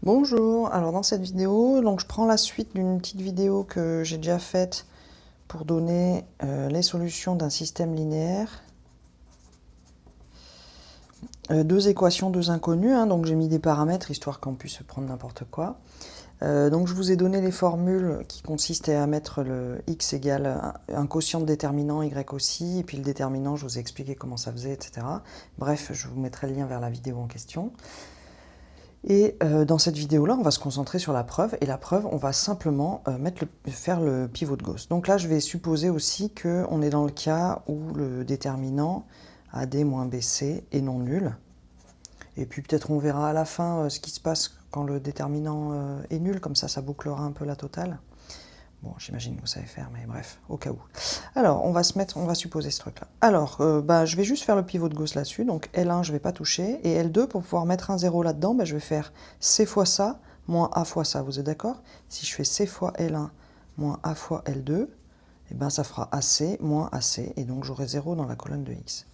Bonjour, alors dans cette vidéo, donc je prends la suite d'une petite vidéo que j'ai déjà faite pour donner les solutions d'un système linéaire. Deux équations, deux inconnues, hein, donc j'ai mis des paramètres histoire qu'on puisse prendre n'importe quoi. Donc je vous ai donné les formules qui consistaient à mettre le x égale un quotient de déterminant, y aussi, et puis le déterminant, je vous ai expliqué comment ça faisait, etc. Bref, je vous mettrai le lien vers la vidéo en question. Et dans cette vidéo-là, on va se concentrer sur la preuve. Et la preuve, on va simplement faire le pivot de Gauss. Donc là, je vais supposer aussi qu'on est dans le cas où le déterminant AD moins BC est non nul. Et puis peut-être on verra à la fin ce qui se passe quand le déterminant est nul. Comme ça bouclera un peu la totale. Bon, j'imagine que vous savez faire, mais bref, au cas où. Alors, on va supposer ce truc-là. Alors, je vais juste faire le pivot de Gauss là-dessus. Donc, L1, je ne vais pas toucher. Et L2, pour pouvoir mettre un 0 là-dedans, je vais faire C fois ça, moins A fois ça. Vous êtes d'accord? Si je fais C fois L1, moins A fois L2, ça fera AC, moins AC. Et donc, j'aurai 0 dans la colonne de X.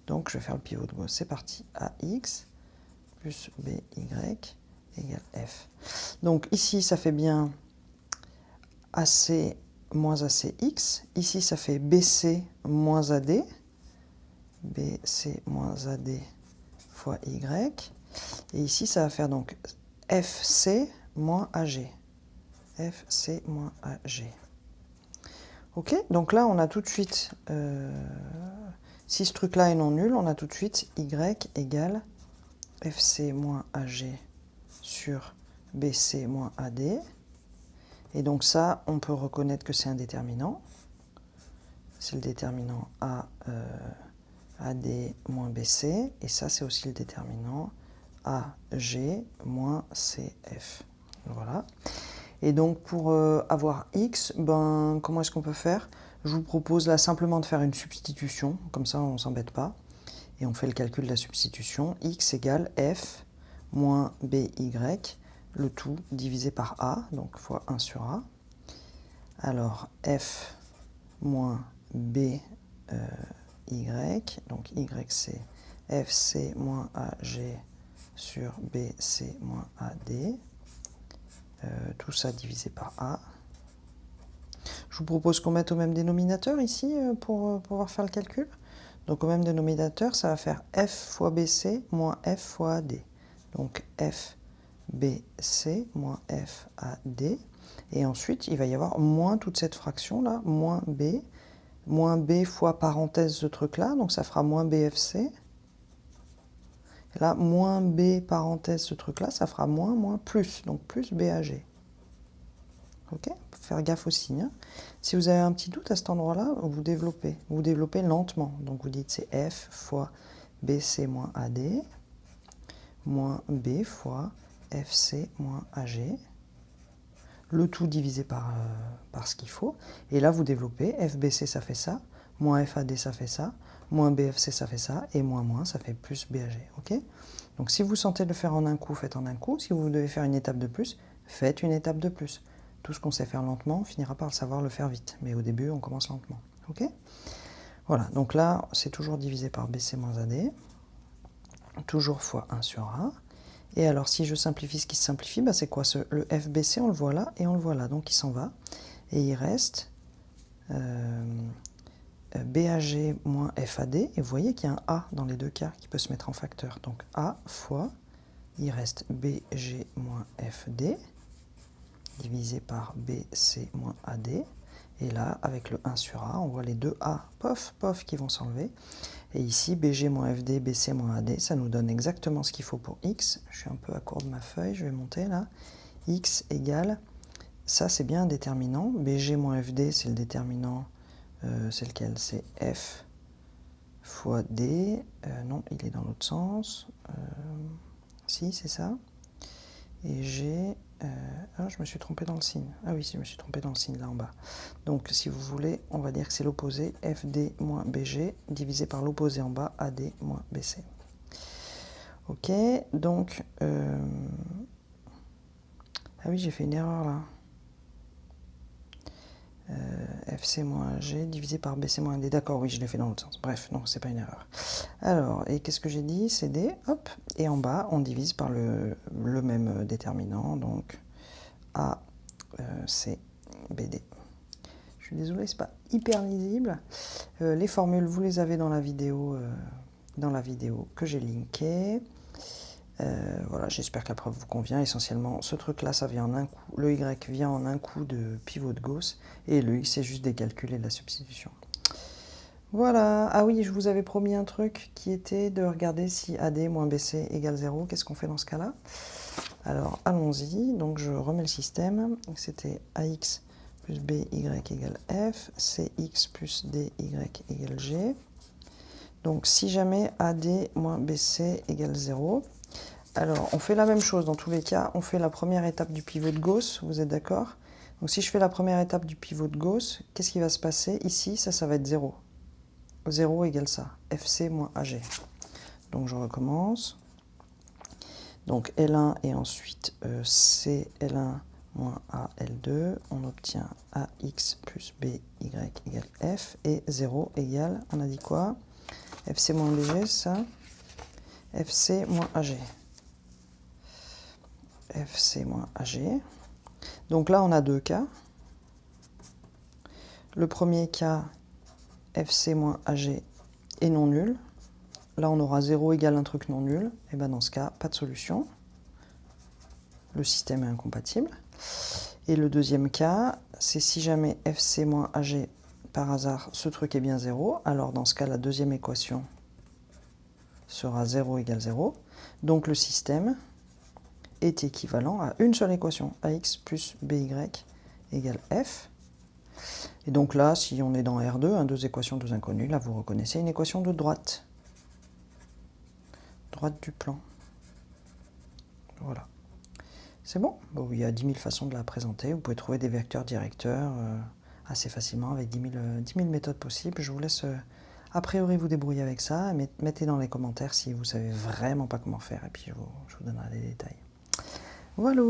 Donc, je vais faire le pivot de Gauss. C'est parti. AX plus BY égale F. Donc, ici, ça fait bien AC moins ACX. Ici, ça fait BC moins AD. BC moins AD fois Y. Et ici, ça va faire donc FC moins AG. FC moins AG. Ok, donc là, on a tout de suite, si ce truc-là est non nul, on a tout de suite Y égale FC moins AG sur BC moins AD. Et donc ça, on peut reconnaître que c'est un déterminant. C'est le déterminant AD moins BC. Et ça, c'est aussi le déterminant AG moins CF. Voilà. Et donc, pour avoir X, comment est-ce qu'on peut faire? Je vous propose là simplement de faire une substitution. Comme ça, on ne s'embête pas. Et on fait le calcul de la substitution. X égale F moins BY, le tout divisé par A, donc fois 1 sur A. Alors, F moins BY, donc Y c'est FC moins AG sur BC moins AD, tout ça divisé par A. Je vous propose qu'on mette au même dénominateur ici pour pouvoir faire le calcul. Donc au même dénominateur, ça va faire F fois BC moins F fois AD. Donc F BC moins F AD. Et ensuite, il va y avoir moins toute cette fraction-là, moins B fois parenthèse ce truc-là, donc ça fera moins BFC. Et là, moins B parenthèse ce truc-là, ça fera moins plus, donc plus BAG. Ok? Faut faire gaffe au signe. Hein. Si vous avez un petit doute à cet endroit-là, vous développez lentement. Donc vous dites c'est F fois BC moins AD, moins B fois FC moins AG. Le tout divisé par ce qu'il faut. Et là, vous développez FBC, ça fait ça, moins FAD, ça fait ça, moins BFC, ça fait ça, et moins, ça fait plus BAG. Ok? Donc, si vous sentez de le faire en un coup, faites en un coup. Si vous devez faire une étape de plus, faites une étape de plus. Tout ce qu'on sait faire lentement, on finira par le savoir le faire vite. Mais au début, on commence lentement. Ok? Voilà. Donc là, c'est toujours divisé par BC moins AD. Toujours fois 1 sur A. Et alors, si je simplifie ce qui se simplifie, c'est quoi le FBC, on le voit là et on le voit là. Donc, il s'en va. Et il reste BAG moins FAD. Et vous voyez qu'il y a un A dans les deux cas qui peut se mettre en facteur. Donc, A fois, il reste BG moins FD, divisé par BC moins AD. Et là, avec le 1 sur A, on voit les deux A, pof, qui vont s'enlever. Et ici, BG moins FD, BC moins AD, ça nous donne exactement ce qu'il faut pour X. Je suis un peu à court de ma feuille, je vais monter là. X égale, ça c'est bien un déterminant. BG moins FD, c'est le déterminant, c'est lequel? C'est F fois D. Non, il est dans l'autre sens. Si, c'est ça. Et G... je me suis trompé dans le signe. Ah oui, si, je me suis trompé dans le signe là en bas. Donc, si vous voulez, on va dire que c'est l'opposé, FD moins BG, divisé par l'opposé en bas, AD moins BC. Ok, donc... Ah oui, j'ai fait une erreur là. FC moins AG divisé par BC moins D. D'accord, oui, je l'ai fait dans l'autre sens. Bref, non, c'est pas une erreur. Alors, et qu'est-ce que j'ai dit? C'est D, hop. Et en bas, on divise par le même déterminant, donc A, C, BD. Je suis désolé, c'est pas hyper lisible. Les formules, vous les avez dans la vidéo que j'ai linkée. Voilà, j'espère que la preuve vous convient. Essentiellement, ce truc-là, ça vient en un coup. Le Y vient en un coup de pivot de Gauss. Et le X, c'est juste des calculs et de la substitution. Voilà. Ah oui, je vous avais promis un truc qui était de regarder si AD moins BC égale 0. Qu'est-ce qu'on fait dans ce cas-là? Alors, allons-y. Donc, je remets le système. C'était AX plus BY égale F, CX plus DY égale G. Donc, si jamais AD moins BC égale 0, alors on fait la même chose dans tous les cas. On fait la première étape du pivot de Gauss, vous êtes d'accord? Donc, si je fais la première étape du pivot de Gauss, qu'est-ce qui va se passer? Ici, ça va être 0. 0 égale ça, FC moins AG. Donc, je recommence. Donc, L1 et ensuite CL1 moins AL2, on obtient AX plus BY égale F, et 0 égale, on a dit quoi? FC moins BG, ça? FC moins AG. FC moins AG. Donc là, on a deux cas. Le premier cas, FC moins AG est non nul. Là, on aura 0 égale un truc non nul. Et bien dans ce cas, pas de solution. Le système est incompatible. Et le deuxième cas, c'est si jamais FC moins AG, par hasard, ce truc est bien 0, alors dans ce cas, la deuxième équation sera 0 égale 0. Donc le système est équivalent à une seule équation, AX plus BY égale F. Et donc là, si on est dans R2, deux équations, deux inconnues, là vous reconnaissez une équation de droite. Droite du plan. Voilà. C'est bon. Bon, il y a 10 000 façons de la présenter. Vous pouvez trouver des vecteurs directeurs assez facilement avec 10 000 méthodes possibles. Je vous laisse a priori vous débrouiller avec ça. Mettez dans les commentaires si vous savez vraiment pas comment faire et puis je vous donnerai les détails. Voilà.